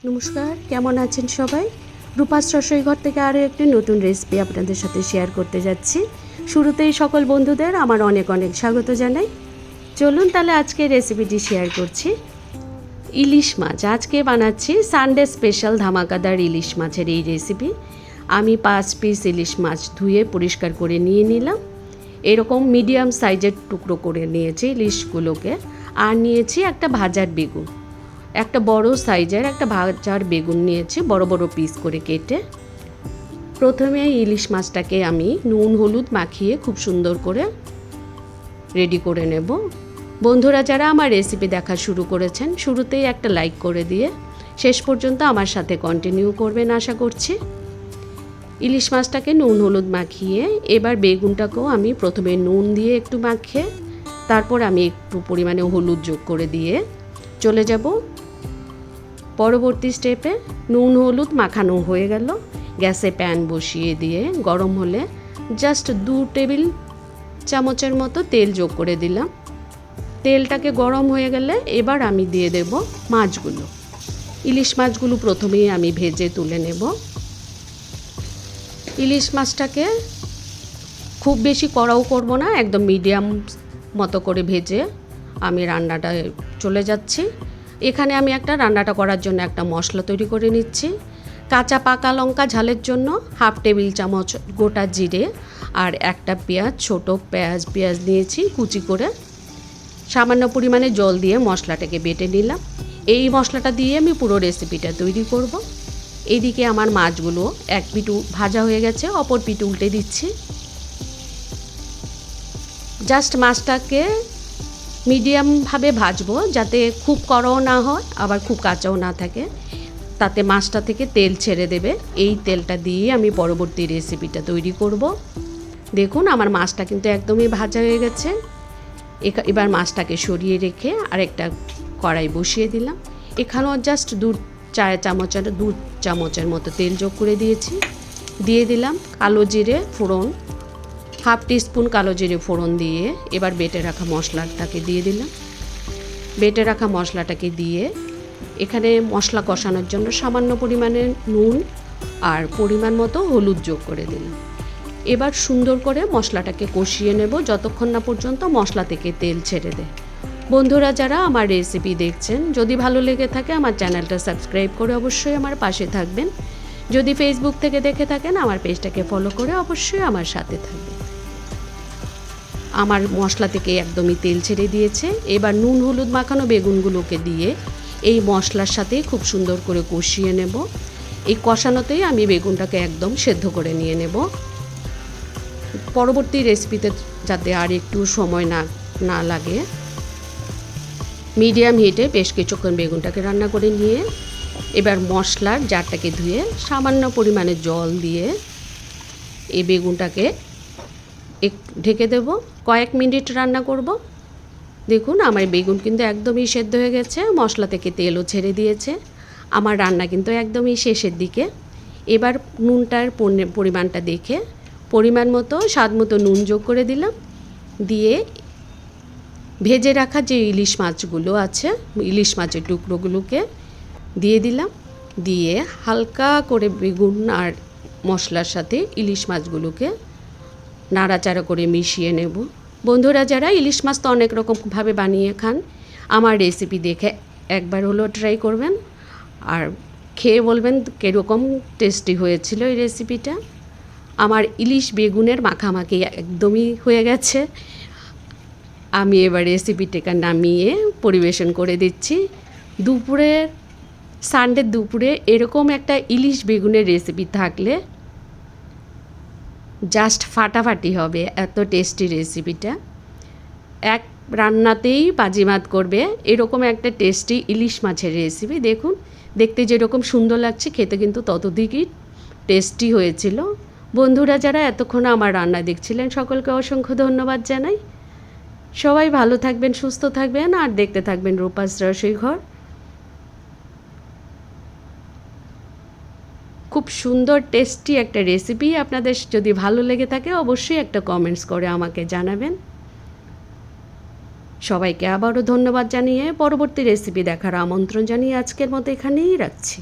নমস্কার, কেমন আছেন সবাই? রূপাস রসোইঘর থেকে আরও একটি নতুন রেসিপি আপনাদের সাথে শেয়ার করতে যাচ্ছি। শুরুতেই সকল বন্ধুদের আমার অনেক অনেক স্বাগত জানাই। চলুন তাহলে আজকে রেসিপিটি শেয়ার করছি। ইলিশ মাছ আজকে বানাচ্ছি সানডে স্পেশাল ধামাকাদার ইলিশ মাছের এই রেসিপি। আমি 5 পিস ইলিশ মাছ ধুয়ে পরিষ্কার করে নিয়ে নিলাম। এরকম মিডিয়াম সাইজের টুকরো করে নিয়েছি ইলিশগুলোকে। আর নিয়েছি একটা ভাজার বেগুন, একটা বড় সাইজের একটা ভাজার বেগুন নিয়েছি বড় বড় পিস করে কেটে। প্রথমে ইলিশ মাছটাকে আমি নুন হলুদ মাখিয়ে খুব সুন্দর করে রেডি করে নেব। বন্ধুরা যারা আমার রেসিপি দেখা শুরু করেছেন শুরুতেই একটা লাইক করে দিয়ে শেষ পর্যন্ত আমার সাথে কন্টিনিউ করবেন আশা করছি। ইলিশ মাছটাকে নুন হলুদ মাখিয়ে এবার বেগুনটাকেও আমি প্রথমে নুন দিয়ে একটু মাখিয়ে তারপর আমি একটু পরিমাণে হলুদ যোগ করে দিয়ে চলে যাব পরবর্তী স্টেপে। নুন হলুদ মাখানো হয়ে গেল, গ্যাসে প্যান বসিয়ে দিয়ে গরম হলে জাস্ট 2 টেবিল চামচের মতো তেল যোগ করে দিলাম। তেলটাকে গরম হয়ে গেলে এবার আমি দিয়ে দেব মাছগুলো। ইলিশ মাছগুলো প্রথমেই আমি ভেজে তুলে নেব। ইলিশ মাছটাকে খুব বেশি কড়াও করব না, একদম মিডিয়াম মতো করে ভেজে আমি রান্নাটা চলে যাচ্ছি। এখানে আমি একটা রান্নাটা করার জন্য একটা মশলা তৈরি করে নিচ্ছি। কাঁচা পাকা লঙ্কা ঝালের জন্য 1/2 টেবিল চামচ গোটা জিরে আর একটা পেঁয়াজ, ছোট পেঁয়াজ নিয়েছি কুচি করে। সামান্য পরিমাণে জল দিয়ে মশলাটাকে বেটে নিলাম। এই মশলাটা দিয়ে আমি পুরো রেসিপিটা তৈরি করব। এদিকে আমার মাছগুলো এক পিঠ ভাজা হয়ে গেছে, অপর পিঠ উল্টে দিচ্ছি। জাস্ট মাছটাকে মিডিয়ামভাবে ভাজবো, যাতে খুব কড়াও না হয় আবার খুব কাঁচাও না থাকে, তাতে মাছটা থেকে তেল ছেড়ে দেবে। এই তেলটা দিয়ে আমি পরবর্তী রেসিপিটা তৈরি করব। দেখুন আমার মাছটা কিন্তু একদমই ভাজা হয়ে গেছে। এবার মাছটাকে সরিয়ে রেখে আরেকটা কড়াই বসিয়ে দিলাম। এখানেও জাস্ট 2 চামচের মতো তেল যোগ করে দিয়েছি। দিয়ে দিলাম কালো জিরে ফোড়ন, 1/2 টিস্পুন কালো জিরে ফোড়ন দিয়ে এবার বেটে রাখা মশলাটাকে দিয়ে দিলাম। বেটে রাখা মশলাটাকে দিয়ে এখানে মশলা কষানোর জন্য সামান্য পরিমাণে নুন আর পরিমাণ মতো হলুদ যোগ করে দিলাম। এবার সুন্দর করে মশলাটাকে কষিয়ে নেব যতক্ষণ না পর্যন্ত মশলা থেকে তেল ছেড়ে দেয়। বন্ধুরা যারা আমার রেসিপি দেখছেন, যদি ভালো লেগে থাকে আমার চ্যানেলটা সাবস্ক্রাইব করে অবশ্যই আমার পাশে থাকবেন। যদি ফেসবুক থেকে দেখে থাকেন আমার পেজটাকে ফলো করে অবশ্যই আমার সাথে থাকবেন। আমার মশলা থেকে একদমই তেল ছেড়ে দিয়েছে। এবার নুন হলুদ মাখানো বেগুনগুলোকে দিয়ে এই মশলার সাথে খুব সুন্দর করে কষিয়ে নেব। এই কষানোতেই আমি বেগুনটাকে একদম সেদ্ধ করে নিয়ে নেব। পরবর্তী রেসিপিতে যাতে আর একটু সময় না লাগে, মিডিয়াম হিটে বেশ কিছুক্ষণ বেগুনটাকে রান্না করে নিয়ে এবার মশলার জারটাকে ধুয়ে সামান্য পরিমাণে জল দিয়ে এই বেগুনটাকে ঢেকে দেব। কয়েক মিনিট রান্না করব। দেখুন আমার বেগুন কিন্তু একদমই সেদ্ধ হয়ে গেছে, মশলা থেকে তেলও ছেড়ে দিয়েছে। আমার রান্না কিন্তু একদমই শেষের দিকে। এবার নুনটার পরিমাণটা দেখে পরিমাণ মতো স্বাদ মতো নুন যোগ করে দিলাম। দিয়ে ভেজে রাখা যে ইলিশ মাছগুলো আছে, ইলিশ মাছের টুকরোগুলোকে দিয়ে দিলাম। দিয়ে হালকা করে বেগুন আর মশলার সাথে ইলিশ মাছগুলোকে নাড়াচাড়া করে মিশিয়ে নেব। বন্ধুরা যারা ইলিশ মাছ তো অনেক রকমভাবে বানিয়ে খান, আমার রেসিপি দেখে একবার হলেও ট্রাই করবেন আর খেয়ে বলবেন কীরকম টেস্টি হয়েছিল এই রেসিপিটা। আমার ইলিশ বেগুনের মাখামাখি একদমই হয়ে গেছে। আমি এবার রেসিপিটাকে নামিয়ে পরিবেশন করে দিচ্ছি। সানডে দুপুরে এরকম একটা ইলিশ বেগুনের রেসিপি থাকলে জাস্ট ফাটাফাটি হবে, এত টেস্টি রেসিপিটা। এক রান্নাতেই বাজিমাত করবে এরকম একটা টেস্টি ইলিশ মাছের রেসিপি। দেখুন দেখতে যেরকম সুন্দর লাগছে, খেতে কিন্তু ততদিকই টেস্টি হয়েছিল। বন্ধুরা যারা এতক্ষণ আমার রান্না দেখছিলেন সকলকে অসংখ্য ধন্যবাদ জানাই। সবাই ভালো থাকবেন, সুস্থ থাকবেন আর দেখতে থাকবেন রূপাস রসোইঘর। খুব সুন্দর টেস্টি একটা রেসিপি। আপনাদের যদি ভালো লেগে থাকে অবশ্যই একটা কমেন্টস করে আমাকে জানাবেন। সবাইকে আবারও ধন্যবাদ জানিয়ে পরবর্তী রেসিপি দেখার আমন্ত্রণ জানিয়ে আজকের মতো এখানেই রাখছি।